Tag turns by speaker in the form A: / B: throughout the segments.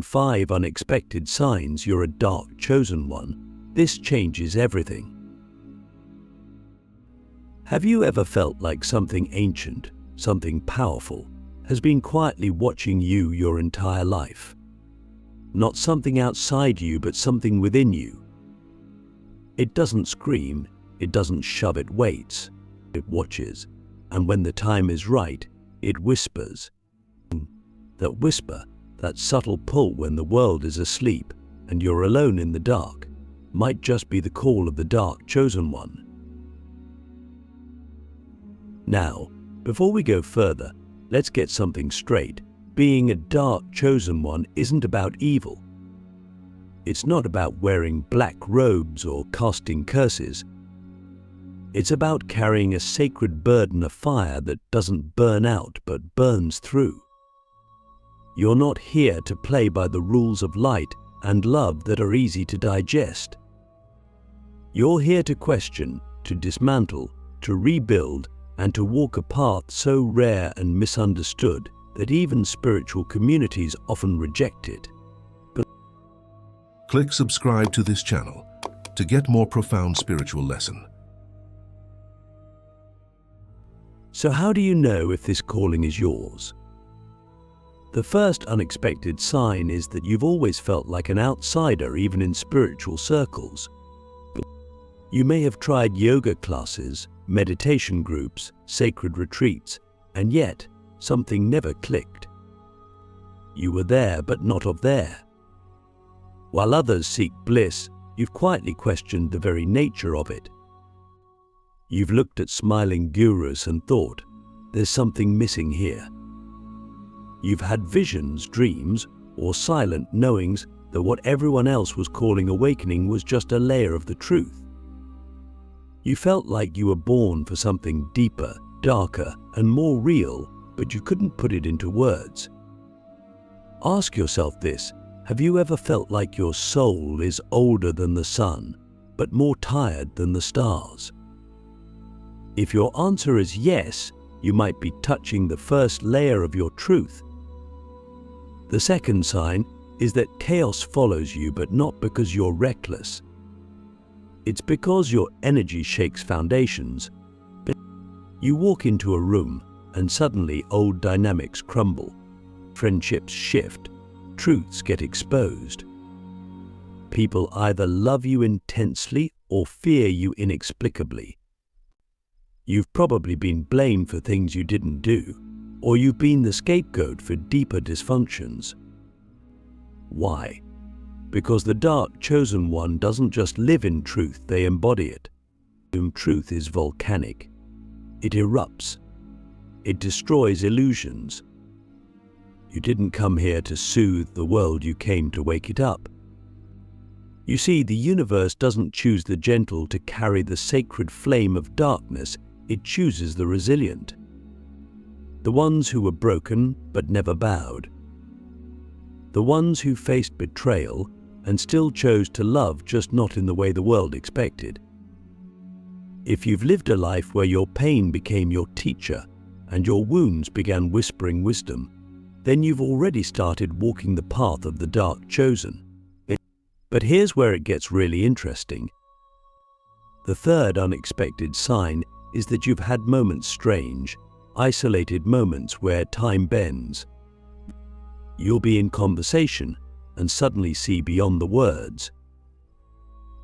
A: 5 unexpected signs you're a dark chosen one. This changes everything. Have you ever felt like something ancient, something powerful, has been quietly watching you your entire life? Not something outside you, but something within you. It doesn't scream, it doesn't shove, it waits, it watches, and when the time is right, it whispers. That whisper, that subtle pull when the world is asleep and you're alone in the dark, might just be the call of the dark chosen one. Now, before we go further, let's get something straight. Being a dark chosen one isn't about evil. It's not about wearing black robes or casting curses. It's about carrying a sacred burden of fire that doesn't burn out but burns through. You're not here to play by the rules of light and love that are easy to digest. You're here to question, to dismantle, to rebuild, and to walk a path so rare and misunderstood that even spiritual communities often reject it.
B: Click subscribe to this channel to get more profound spiritual lesson.
A: So how do you know if this calling is yours? The first unexpected sign is that you've always felt like an outsider, even in spiritual circles. You may have tried yoga classes, meditation groups, sacred retreats, and yet something never clicked. You were there, but not of there. While others seek bliss, you've quietly questioned the very nature of it. You've looked at smiling gurus and thought, there's something missing here. You've had visions, dreams, or silent knowings that what everyone else was calling awakening was just a layer of the truth. You felt like you were born for something deeper, darker, and more real, but you couldn't put it into words. Ask yourself this: have you ever felt like your soul is older than the sun, but more tired than the stars? If your answer is yes, you might be touching the first layer of your truth. The second sign is that chaos follows you, but not because you're reckless. It's because your energy shakes foundations. You walk into a room and suddenly old dynamics crumble. Friendships shift. Truths get exposed. People either love you intensely or fear you inexplicably. You've probably been blamed for things you didn't do, or you've been the scapegoat for deeper dysfunctions. Why? Because the dark chosen one doesn't just live in truth, they embody it. Truth is volcanic. It erupts. It destroys illusions. You didn't come here to soothe the world, you came to wake it up. You see, the universe doesn't choose the gentle to carry the sacred flame of darkness, it chooses the resilient. The ones who were broken but never bowed. The ones who faced betrayal and still chose to love, just not in the way the world expected. If you've lived a life where your pain became your teacher and your wounds began whispering wisdom, then you've already started walking the path of the dark chosen. But here's where it gets really interesting. The third unexpected sign is that you've had moments, strange, isolated moments where time bends. You'll be in conversation and suddenly see beyond the words.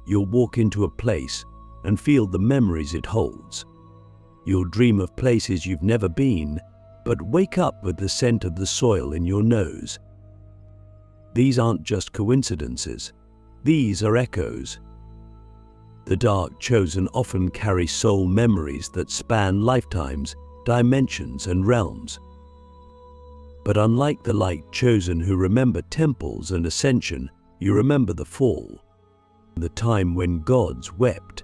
A: You'll walk into a place and feel the memories it holds. You'll dream of places you've never been, but wake up with the scent of the soil in your nose. These aren't just coincidences. These are echoes. The dark chosen often carry soul memories that span lifetimes, dimensions, and realms. But unlike the light chosen who remember temples and ascension, you remember the fall, the time when gods wept,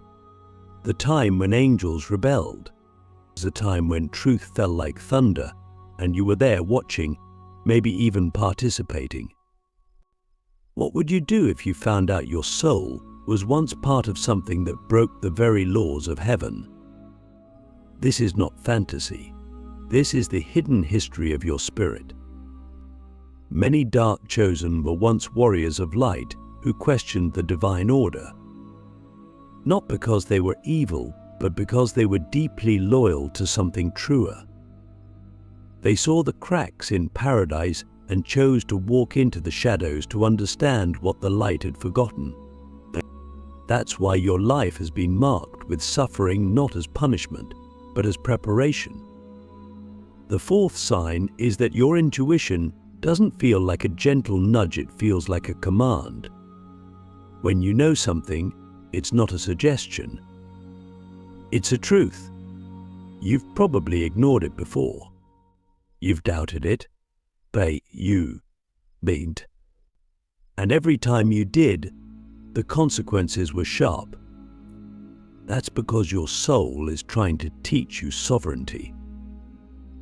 A: the time when angels rebelled, the time when truth fell like thunder, and you were there watching, maybe even participating. What would you do if you found out your soul was once part of something that broke the very laws of heaven? This is not fantasy. This is the hidden history of your spirit. Many dark chosen were once warriors of light who questioned the divine order. Not because they were evil, but because they were deeply loyal to something truer. They saw the cracks in paradise and chose to walk into the shadows to understand what the light had forgotten. That's why your life has been marked with suffering, not as punishment, but as preparation. The fourth sign is that your intuition doesn't feel like a gentle nudge, it feels like a command. When you know something, it's not a suggestion. It's a truth. You've probably ignored it before. You've doubted it, but you didn't. And every time you did, the consequences were sharp. That's because your soul is trying to teach you sovereignty.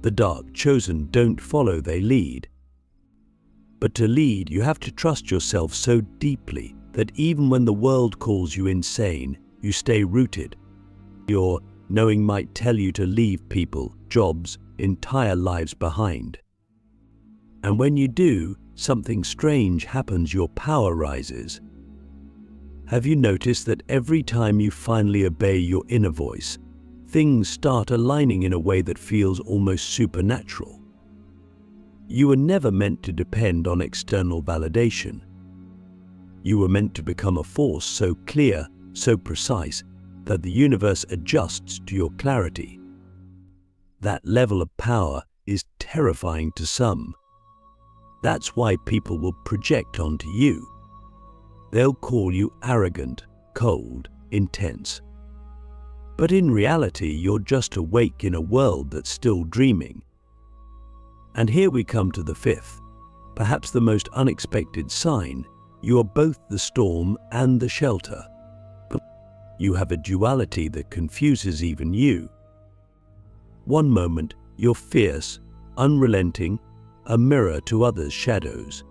A: The dark chosen don't follow, they lead. But to lead, you have to trust yourself so deeply that even when the world calls you insane, you stay rooted. Your knowing might tell you to leave people, jobs, entire lives behind. And when you do, something strange happens, your power rises. Have you noticed that every time you finally obey your inner voice, things start aligning in a way that feels almost supernatural? You were never meant to depend on external validation. You were meant to become a force so clear, so precise, that the universe adjusts to your clarity. That level of power is terrifying to some. That's why people will project onto you. They'll call you arrogant, cold, intense. But in reality, you're just awake in a world that's still dreaming. And here we come to the fifth, perhaps the most unexpected sign. You are both the storm and the shelter. You have a duality that confuses even you. One moment, you're fierce, unrelenting, a mirror to others' shadows.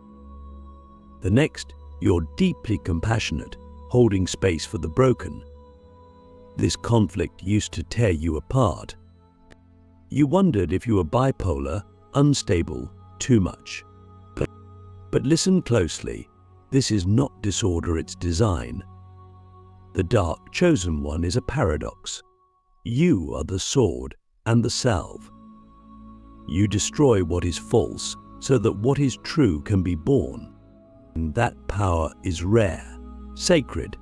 A: The next, you're deeply compassionate, holding space for the broken. This conflict used to tear you apart. You wondered if you were bipolar, unstable, too much. But listen closely. This is not disorder, it's design. The dark chosen one is a paradox. You are the sword and the salve. You destroy what is false so that what is true can be born. And that power is rare, sacred,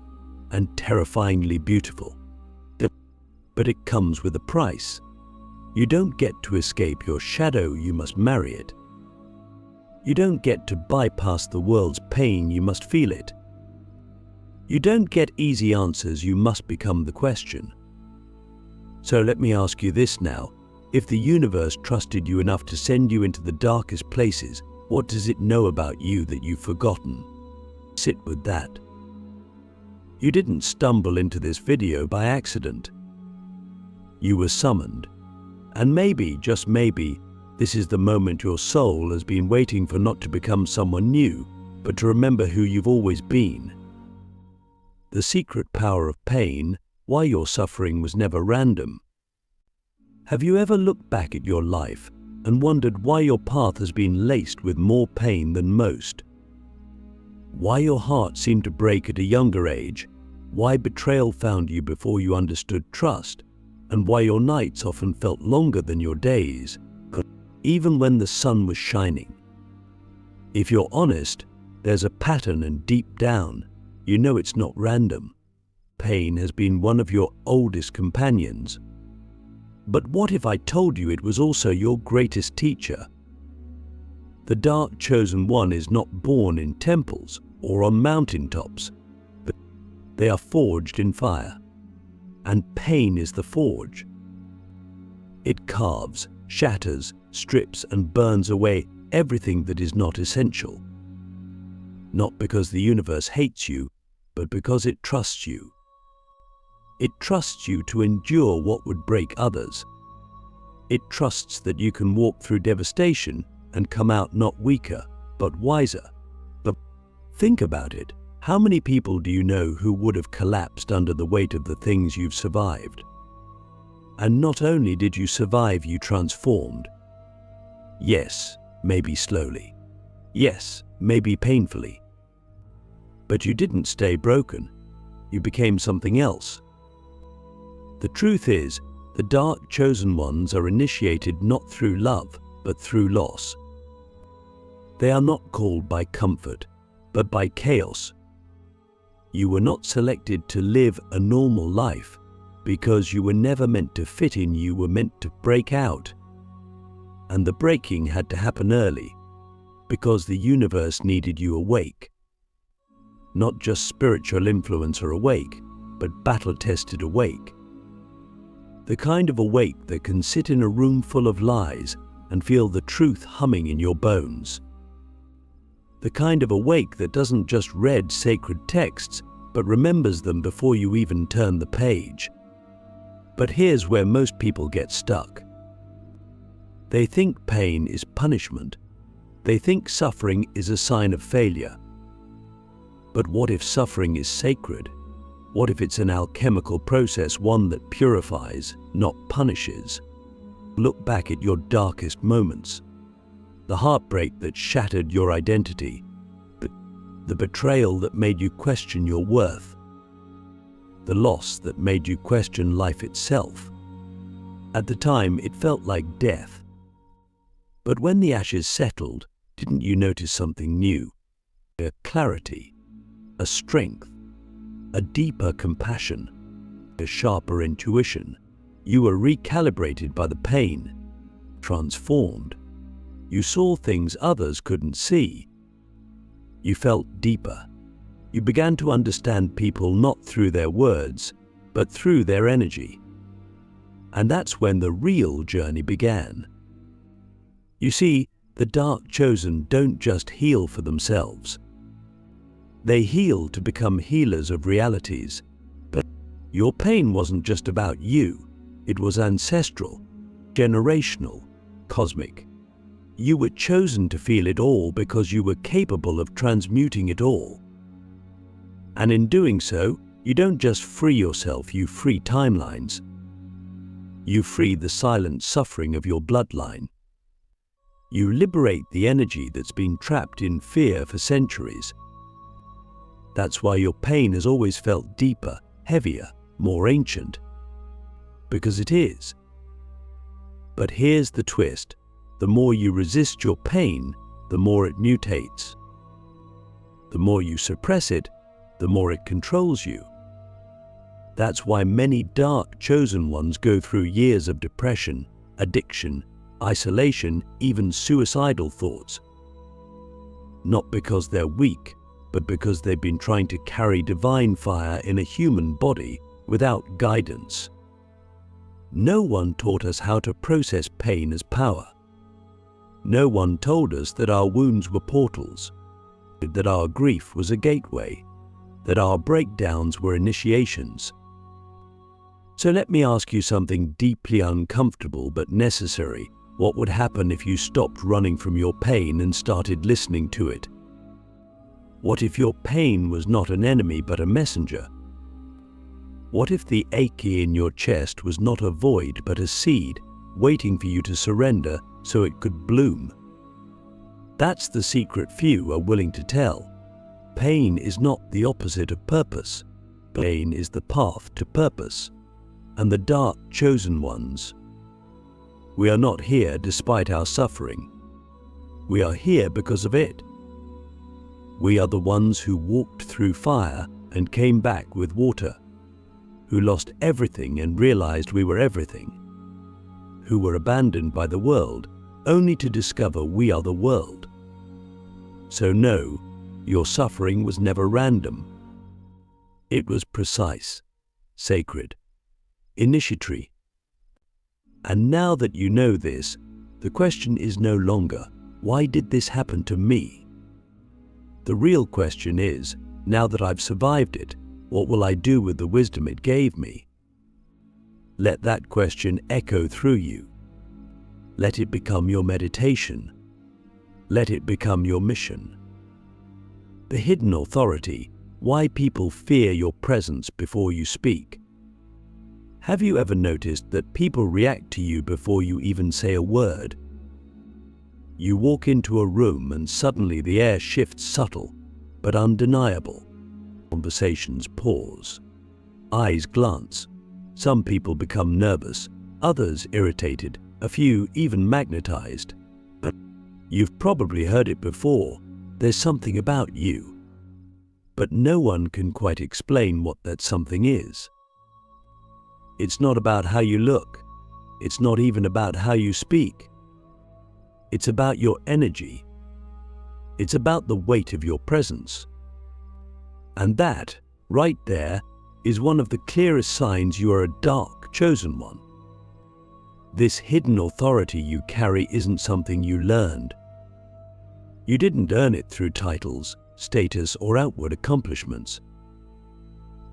A: and terrifyingly beautiful. But it comes with a price. You don't get to escape your shadow, you must marry it. You don't get to bypass the world's pain, you must feel it. You don't get easy answers, you must become the question. So let me ask you this now. If the universe trusted you enough to send you into the darkest places, what does it know about you that you've forgotten? Sit with that. You didn't stumble into this video by accident. You were summoned. And maybe, just maybe, this is the moment your soul has been waiting for, not to become someone new, but to remember who you've always been. The secret power of pain, why your suffering was never random. Have you ever looked back at your life and wondered why your path has been laced with more pain than most? Why your heart seemed to break at a younger age? Why betrayal found you before you understood trust? And why your nights often felt longer than your days, even when the sun was shining? If you're honest, there's a pattern, and deep down, you know it's not random. Pain has been one of your oldest companions. But what if I told you it was also your greatest teacher? The dark chosen one is not born in temples or on mountaintops, but they are forged in fire. And pain is the forge. It carves, shatters, strips, and burns away everything that is not essential. Not because the universe hates you, but because it trusts you. It trusts you to endure what would break others. It trusts that you can walk through devastation and come out not weaker, but wiser. But think about it. How many people do you know who would have collapsed under the weight of the things you've survived? And not only did you survive, you transformed. Yes, maybe slowly. Yes, maybe painfully. But you didn't stay broken. You became something else. The truth is, the dark chosen ones are initiated not through love, but through loss. They are not called by comfort, but by chaos. You were not selected to live a normal life because you were never meant to fit in, you were meant to break out. And the breaking had to happen early because the universe needed you awake. Not just spiritual influencer awake, but battle-tested awake. The kind of awake that can sit in a room full of lies and feel the truth humming in your bones. The kind of awake that doesn't just read sacred texts, but remembers them before you even turn the page. But here's where most people get stuck. They think pain is punishment. They think suffering is a sign of failure. But what if suffering is sacred? What if it's an alchemical process, one that purifies, not punishes? Look back at your darkest moments. The heartbreak that shattered your identity. The betrayal that made you question your worth. The loss that made you question life itself. At the time, it felt like death. But when the ashes settled, didn't you notice something new? A clarity, a strength, a deeper compassion, a sharper intuition. You were recalibrated by the pain, transformed. You saw things others couldn't see. You felt deeper. You began to understand people not through their words, but through their energy. And that's when the real journey began. You see, the dark chosen don't just heal for themselves. They heal to become healers of realities. But your pain wasn't just about you. It was ancestral, generational, cosmic. You were chosen to feel it all because you were capable of transmuting it all. And in doing so, you don't just free yourself, you free timelines. You free the silent suffering of your bloodline. You liberate the energy that's been trapped in fear for centuries. That's why your pain has always felt deeper, heavier, more ancient. Because it is. But here's the twist. The more you resist your pain, the more it mutates. The more you suppress it, the more it controls you. That's why many dark chosen ones go through years of depression, addiction, isolation, even suicidal thoughts. Not because they're weak, but because they've been trying to carry divine fire in a human body without guidance. No one taught us how to process pain as power. No one told us that our wounds were portals, that our grief was a gateway, that our breakdowns were initiations. So let me ask you something deeply uncomfortable but necessary. What would happen if you stopped running from your pain and started listening to it? What if your pain was not an enemy but a messenger? What if the ache in your chest was not a void but a seed, waiting for you to surrender so it could bloom? That's the secret few are willing to tell. Pain is not the opposite of purpose. Pain is the path to purpose. And the dark chosen ones. We are not here despite our suffering. We are here because of it. We are the ones who walked through fire and came back with water, who lost everything and realized we were everything, who were abandoned by the world only to discover we are the world. So no, your suffering was never random. It was precise, sacred, initiatory. And now that you know this, the question is no longer, why did this happen to me? The real question is, now that I've survived it, what will I do with the wisdom it gave me? Let that question echo through you. Let it become your meditation. Let it become your mission. The hidden authority, why people fear your presence before you speak. Have you ever noticed that people react to you before you even say a word? You walk into a room and suddenly the air shifts, subtle but undeniable. Conversations pause. Eyes glance. Some people become nervous, others irritated, a few even magnetized. But you've probably heard it before. There's something about you. But no one can quite explain what that something is. It's not about how you look. It's not even about how you speak. It's about your energy. It's about the weight of your presence. And that, right there, is one of the clearest signs you are a dark, chosen one. This hidden authority you carry isn't something you learned. You didn't earn it through titles, status, or outward accomplishments.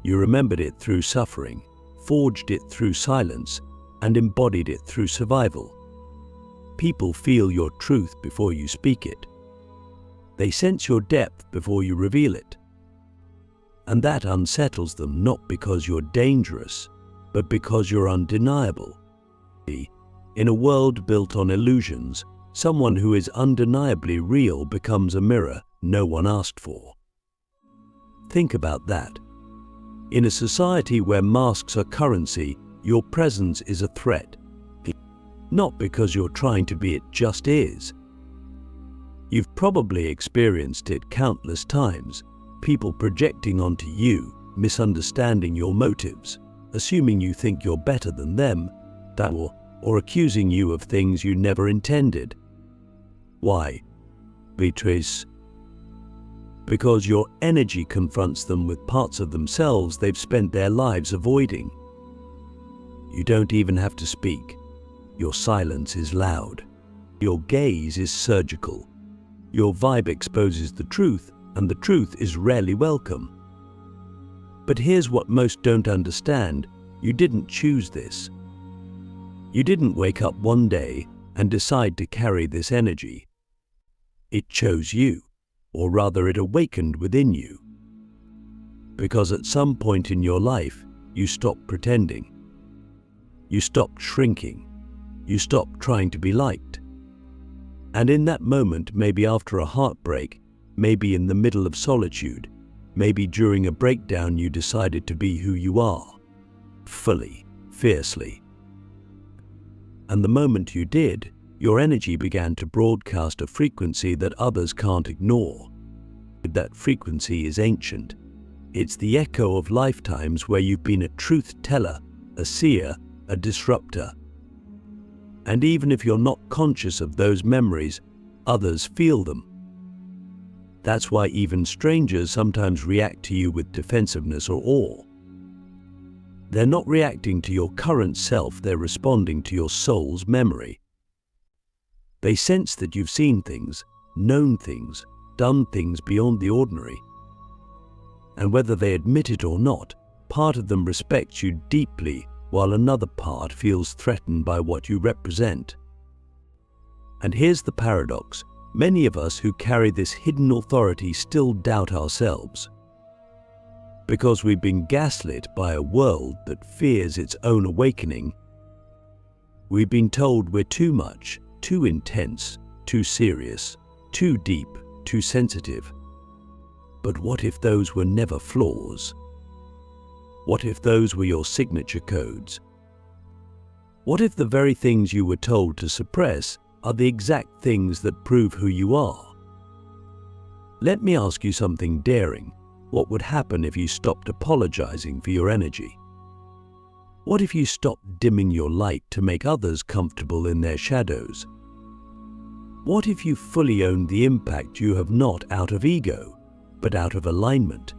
A: You remembered it through suffering, forged it through silence, and embodied it through survival. People feel your truth before you speak it. They sense your depth before you reveal it. And that unsettles them, not because you're dangerous, but because you're undeniable. In a world built on illusions, someone who is undeniably real becomes a mirror no one asked for. Think about that. In a society where masks are currency, your presence is a threat. Not because you're trying to be, it just is. You've probably experienced it countless times. People projecting onto you, misunderstanding your motives, assuming you think you're better than them, or accusing you of things you never intended. Why? Because your energy confronts them with parts of themselves they've spent their lives avoiding. You don't even have to speak. Your silence is loud. Your gaze is surgical. Your vibe exposes the truth, and the truth is rarely welcome. But here's what most don't understand. You didn't choose this. You didn't wake up one day and decide to carry this energy. It chose you, or rather it awakened within you. Because at some point in your life, you stopped pretending. You stopped shrinking. You stopped trying to be liked. And in that moment, maybe after a heartbreak, maybe in the middle of solitude, maybe during a breakdown, you decided to be who you are, fully, fiercely. And the moment you did, your energy began to broadcast a frequency that others can't ignore. That frequency is ancient. It's the echo of lifetimes where you've been a truth teller, a seer, a disruptor. And even if you're not conscious of those memories, others feel them. That's why even strangers sometimes react to you with defensiveness or awe. They're not reacting to your current self, they're responding to your soul's memory. They sense that you've seen things, known things, done things beyond the ordinary. And whether they admit it or not, part of them respects you deeply, while another part feels threatened by what you represent. And here's the paradox. Many of us who carry this hidden authority still doubt ourselves. Because we've been gaslit by a world that fears its own awakening. We've been told we're too much, too intense, too serious, too deep, too sensitive. But what if those were never flaws? What if those were your signature codes? What if the very things you were told to suppress are the exact things that prove who you are? Let me ask you something daring. What would happen if you stopped apologizing for your energy? What if you stopped dimming your light to make others comfortable in their shadows? What if you fully owned the impact you have, not out of ego, but out of alignment?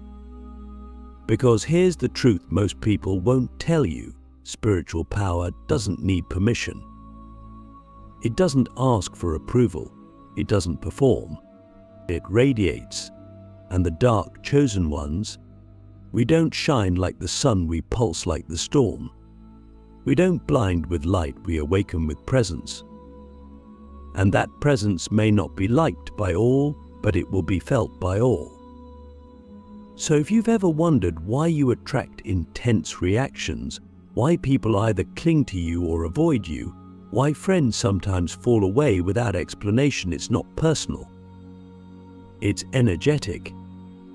A: Because here's the truth most people won't tell you. Spiritual power doesn't need permission. It doesn't ask for approval. It doesn't perform. It radiates. And the dark chosen ones, we don't shine like the sun, we pulse like the storm. We don't blind with light, we awaken with presence. And that presence may not be liked by all, but it will be felt by all. So if you've ever wondered why you attract intense reactions, why people either cling to you or avoid you, Why friends sometimes fall away without explanation. It's not personal. It's energetic.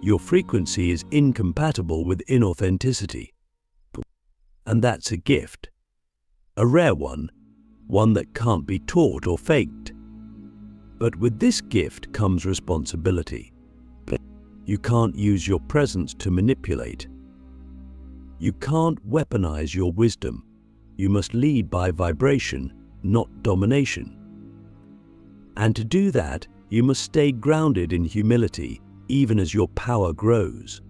A: Your frequency is incompatible with inauthenticity. And that's a gift. A rare one that can't be taught or faked. But with this gift comes responsibility. You can't use your presence to manipulate. You can't weaponize your wisdom. You must lead by vibration, not domination. And to do that, you must stay grounded in humility, even as your power grows.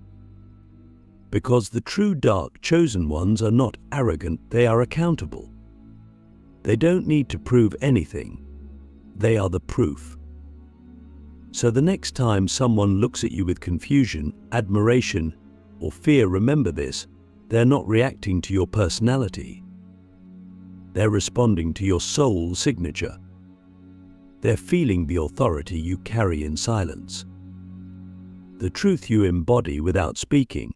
A: Because the true dark chosen ones are not arrogant, they are accountable. They don't need to prove anything. They are the proof. So the next time someone looks at you with confusion, admiration, or fear, remember this: they're not reacting to your personality. They're responding to your soul signature. They're feeling the authority you carry in silence, the truth you embody without speaking,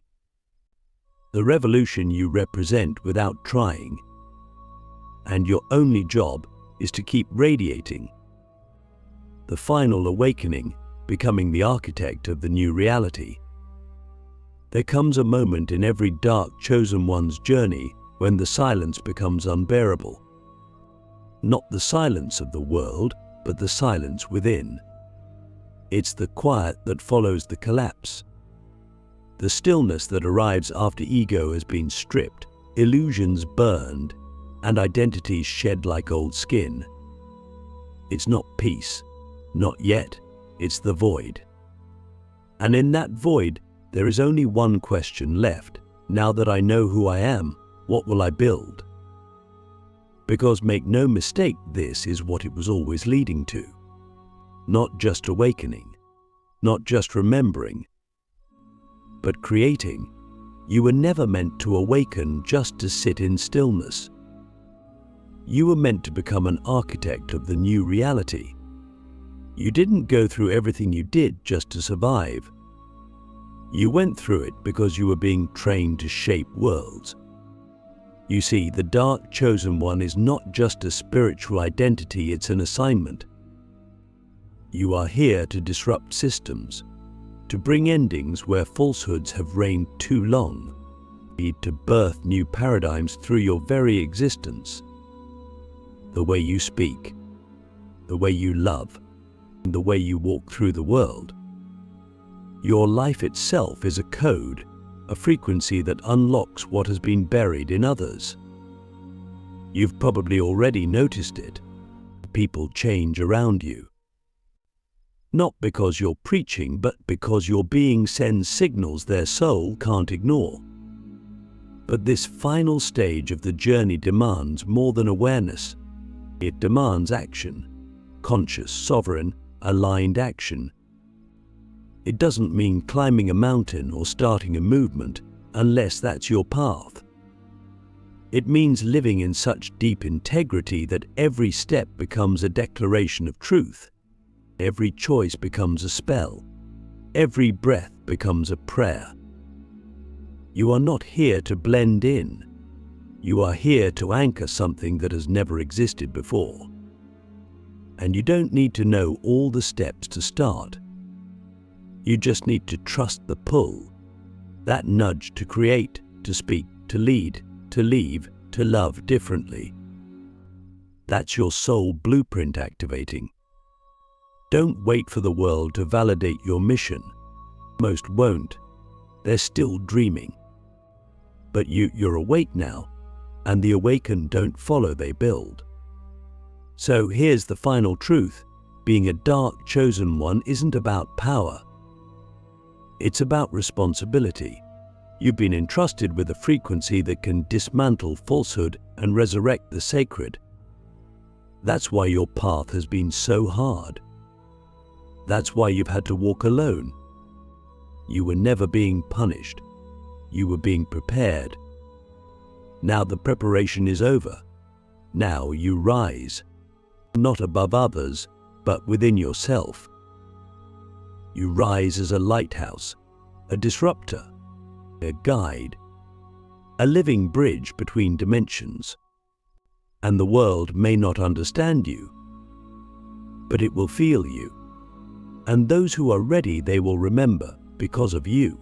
A: the revolution you represent without trying. And your only job is to keep radiating. The final awakening, becoming the architect of the new reality. There comes a moment in every dark chosen one's journey when the silence becomes unbearable. Not the silence of the world, but the silence within. It's the quiet that follows the collapse. The stillness that arrives after ego has been stripped, illusions burned, and identities shed like old skin. It's not peace. Not yet. It's the void. And in that void, there is only one question left. Now that I know who I am, what will I build? Because make no mistake, this is what it was always leading to. Not just awakening, not just remembering, but creating. You were never meant to awaken just to sit in stillness. You were meant to become an architect of the new reality. You didn't go through everything you did just to survive. You went through it because you were being trained to shape worlds. You see, the dark chosen one is not just a spiritual identity, it's an assignment. You are here to disrupt systems, to bring endings where falsehoods have reigned too long, to birth new paradigms through your very existence. The way you speak, the way you love, the way you walk through the world. Your life itself is a code, a frequency that unlocks what has been buried in others. You've probably already noticed it. People change around you. Not because you're preaching, but because your being sends signals their soul can't ignore. But this final stage of the journey demands more than awareness. It demands action, conscious, sovereign, aligned action. It doesn't mean climbing a mountain or starting a movement, unless that's your path. It means living in such deep integrity that every step becomes a declaration of truth. Every choice becomes a spell. Every breath becomes a prayer. You are not here to blend in. You are here to anchor something that has never existed before. And you don't need to know all the steps to start. You just need to trust the pull, that nudge to create, to speak, to lead, to leave, to love differently. That's your soul blueprint activating. Don't wait for the world to validate your mission. Most won't. They're still dreaming. But you're awake now, and the awakened don't follow, they build. So here's the final truth. Being a dark chosen one isn't about power. It's about responsibility. You've been entrusted with a frequency that can dismantle falsehood and resurrect the sacred. That's why your path has been so hard. That's why you've had to walk alone. You were never being punished. You were being prepared. Now the preparation is over. Now you rise, not above others, but within yourself. You rise as a lighthouse, a disruptor, a guide, a living bridge between dimensions. and the world may not understand you, but it will feel you. And those who are ready, they will remember because of you.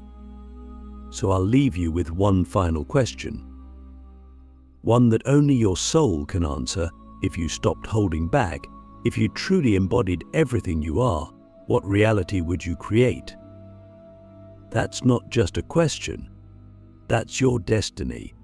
A: So I'll leave you with one final question. One that only your soul can answer. If you stopped holding back, if you truly embodied everything you are, what reality would you create? That's not just a question. That's your destiny.